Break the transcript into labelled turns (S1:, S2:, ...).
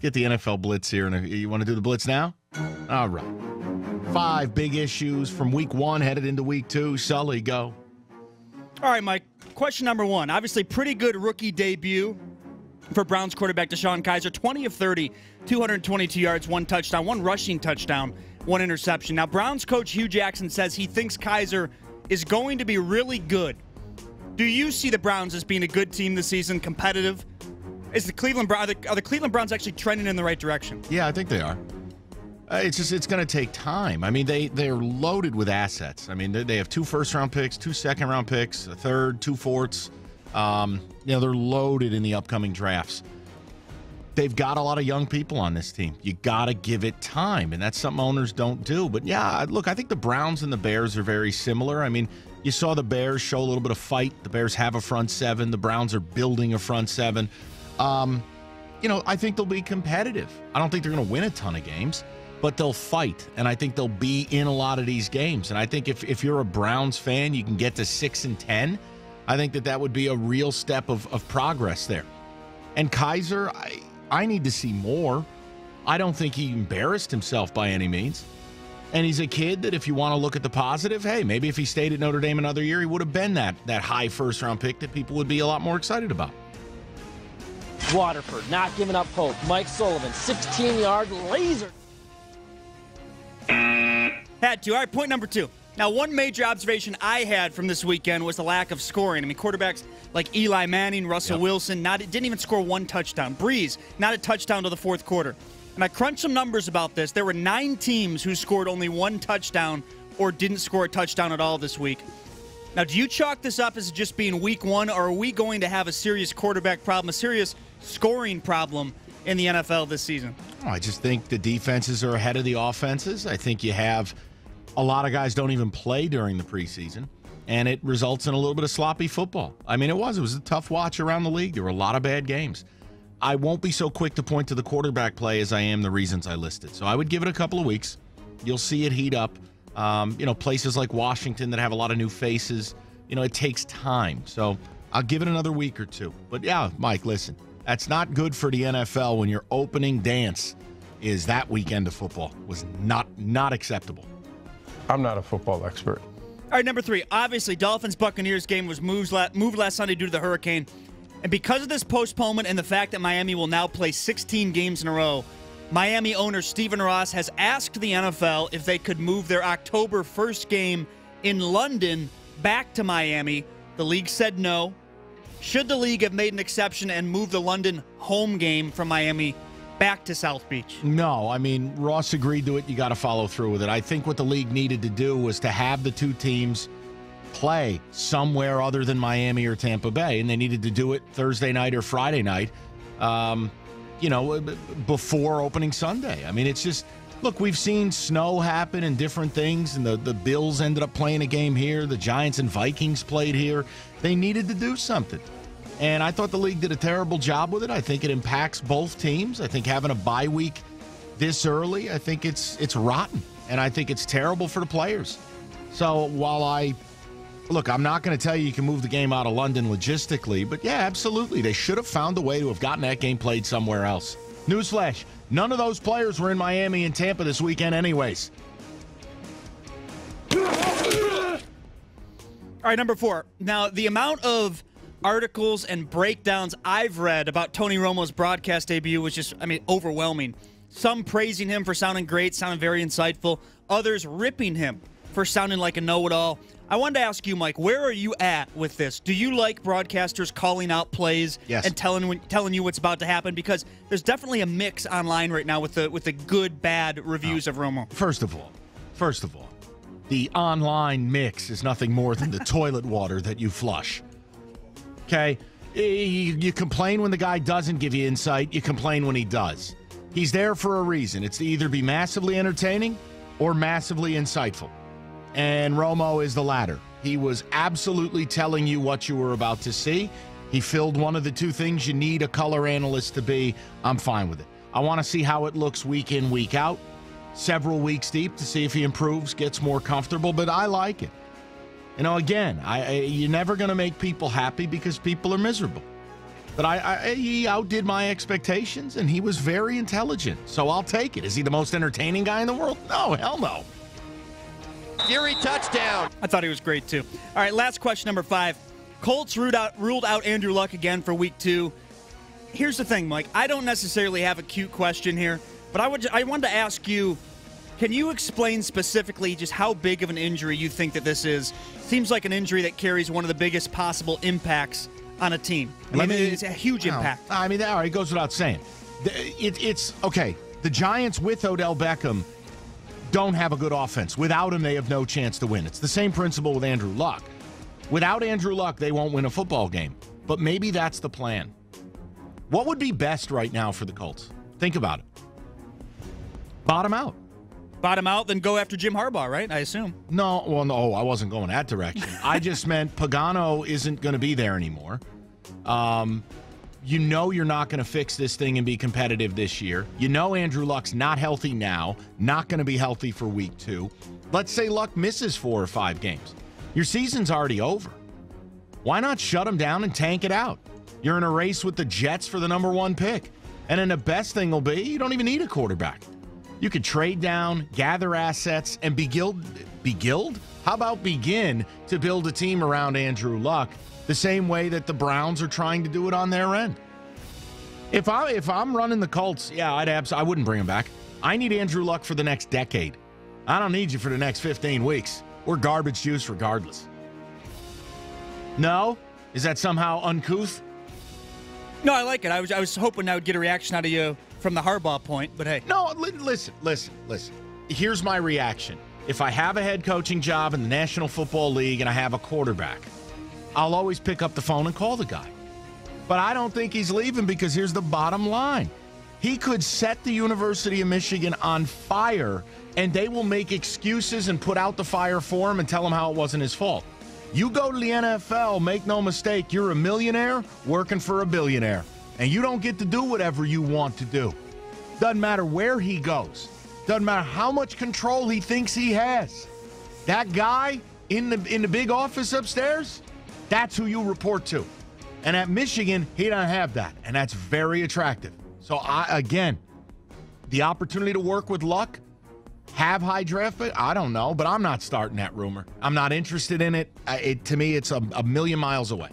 S1: Let's get the NFL Blitz here. And you want to do the Blitz now? All right. 5 big issues from week 1 headed into week 2. Sully, go.
S2: All right, Mike. Question number 1. Obviously, pretty good rookie debut for Browns quarterback DeShone Kizer. 20 of 30, 222 yards, 1 touchdown, 1 rushing touchdown, 1 interception. Now, Browns coach Hugh Jackson says he thinks Kizer is going to be really good. Do you see the Browns as being a good team this season, competitive? Are the Cleveland Browns actually trending in the right direction?
S1: Yeah, I think they are. It's going to take time. I mean, they're loaded with assets. I mean, they have 2 first-round picks, 2 second-round picks, a third, 2 fourths. They're loaded in the upcoming drafts. They've got a lot of young people on this team. You got to give it time, and that's something owners don't do. But, yeah, look, I think the Browns and the Bears are very similar. I mean, you saw the Bears show a little bit of fight. The Bears have a front 7. The Browns are building a front 7. I think they'll be competitive. I don't think they're going to win a ton of games, but they'll fight, and I think they'll be in a lot of these games. And I think if you're a Browns fan, you can get to 6-10. I think that would be a real step of progress there. And Kizer, I need to see more. I don't think he embarrassed himself by any means. And he's a kid that if you want to look at the positive, hey, maybe if he stayed at Notre Dame another year, he would have been that high first-round pick that people would be a lot more excited about.
S3: Waterford not giving up hope. Mike Sullivan, 16-yard laser.
S2: Had to. All right, point number 2. Now, one major observation I had from this weekend was the lack of scoring. I mean, quarterbacks like Eli Manning, Russell Wilson, didn't even score 1 touchdown. Breeze, not a touchdown to the fourth quarter. And I crunched some numbers about this. There were 9 teams who scored only 1 touchdown or didn't score a touchdown at all this week. Now, do you chalk this up as just being week 1, or are we going to have a serious quarterback problem, a serious scoring problem in the NFL this season?
S1: I just think the defenses are ahead of the offenses. I think you have a lot of guys don't even play during the preseason, and it results in a little bit of sloppy football. I mean, it was a tough watch around the league. There were a lot of bad games. I won't be so quick to point to the quarterback play as I am the reasons I listed. So I would give it a couple of weeks. You'll see it heat up. Places like Washington that have a lot of new faces, it takes time. So I'll give it another week or 2. But, yeah, Mike, listen, that's not good for the NFL when your opening dance is that weekend of football. Was not acceptable.
S4: I'm not a football expert.
S2: All right, number 3. Obviously, Dolphins-Buccaneers game was moved last Sunday due to the hurricane. And because of this postponement and the fact that Miami will now play 16 games in a row, Miami owner Stephen Ross has asked the NFL if they could move their October 1st game in London back to Miami. The league said no. Should the league have made an exception and moved the London home game from Miami back to South Beach?
S1: No, I mean, Ross agreed to it. You got to follow through with it. I think what the league needed to do was to have the 2 teams play somewhere other than Miami or Tampa Bay, and they needed to do it Thursday night or Friday night, before opening Sunday. I mean, it's just, look, we've seen snow happen and different things, and the Bills ended up playing a game here. The Giants and Vikings played here. They needed to do something. And I thought the league did a terrible job with it. I think it impacts both teams. I think having a bye week this early, I think it's rotten. And I think it's terrible for the players. So while I'm not going to tell you can move the game out of London logistically, but yeah, absolutely. They should have found a way to have gotten that game played somewhere else. Newsflash, none of those players were in Miami and Tampa this weekend anyways.
S2: All right, number 4. Now, the amount of articles and breakdowns I've read about Tony Romo's broadcast debut was just, overwhelming. Some praising him for sounding great, sounding very insightful. Others ripping him for sounding like a know-it-all. I wanted to ask you, Mike, where are you at with this? Do you like broadcasters calling out plays and telling you what's about to happen? Because there's definitely a mix online right now with the good, bad reviews of Romo.
S1: First of all, the online mix is nothing more than the toilet water that you flush. Okay? You complain when the guy doesn't give you insight. You complain when he does. He's there for a reason. It's to either be massively entertaining or massively insightful. And Romo is the latter. He was absolutely telling you what you were about to see. He filled one of the 2 things you need a color analyst to be. I'm fine with it. I want to see how it looks week in, week out, several weeks deep to see if he improves, gets more comfortable, but I like it. Again, you're never going to make people happy because people are miserable. But he outdid my expectations, and he was very intelligent. So I'll take it. Is he the most entertaining guy in the world? No, hell no.
S5: Fury touchdown.
S2: I thought he was great, too. All right, last question, number 5. Colts ruled out Andrew Luck again for week 2. Here's the thing, Mike. I don't necessarily have a cute question here, but I wanted to ask you, can you explain specifically just how big of an injury you think that this is? Seems like an injury that carries one of the biggest possible impacts on a team. It's a huge impact.
S1: I mean, all right, it goes without saying. It's okay. The Giants with Odell Beckham don't have a good offense. Without him, they have no chance to win. It's the same principle with Andrew Luck. Without Andrew Luck, they won't win a football game. But maybe that's the plan. What would be best right now for the Colts? Think about it. Bottom out.
S2: Bottom out, then go after Jim Harbaugh, right? I assume.
S1: No, I wasn't going that direction. I just meant Pagano isn't going to be there anymore. You know you're not going to fix this thing and be competitive this year. You know Andrew Luck's not healthy now, not going to be healthy for week 2. Let's say Luck misses 4 or 5 games. Your season's already over. Why not shut him down and tank it out? You're in a race with the Jets for the number 1 pick. And then the best thing will be you don't even need a quarterback. You could trade down, gather assets, and begin to build a team around Andrew Luck the same way that the Browns are trying to do it on their end. If I'm running the Colts, yeah, I wouldn't bring him back. I need Andrew Luck for the next decade. I don't need you for the next 15 weeks. We're garbage juice regardless. No? Is that somehow uncouth?
S2: No, I like it. I was hoping I would get a reaction out of you from the Harbaugh point, but hey.
S1: No, listen. Here's my reaction. If I have a head coaching job in the National Football League and I have a quarterback, I'll always pick up the phone and call the guy. But I don't think he's leaving because here's the bottom line. He could set the University of Michigan on fire, and they will make excuses and put out the fire for him and tell him how it wasn't his fault. You go to the NFL, make no mistake, you're a millionaire working for a billionaire. And you don't get to do whatever you want to do. Doesn't matter where he goes. Doesn't matter how much control he thinks he has. That guy in the big office upstairs, that's who you report to. And at Michigan, he doesn't have that. And that's very attractive. So, again, the opportunity to work with Luck, have high draft pick, I don't know. But I'm not starting that rumor. I'm not interested in it. To me, it's a million miles away.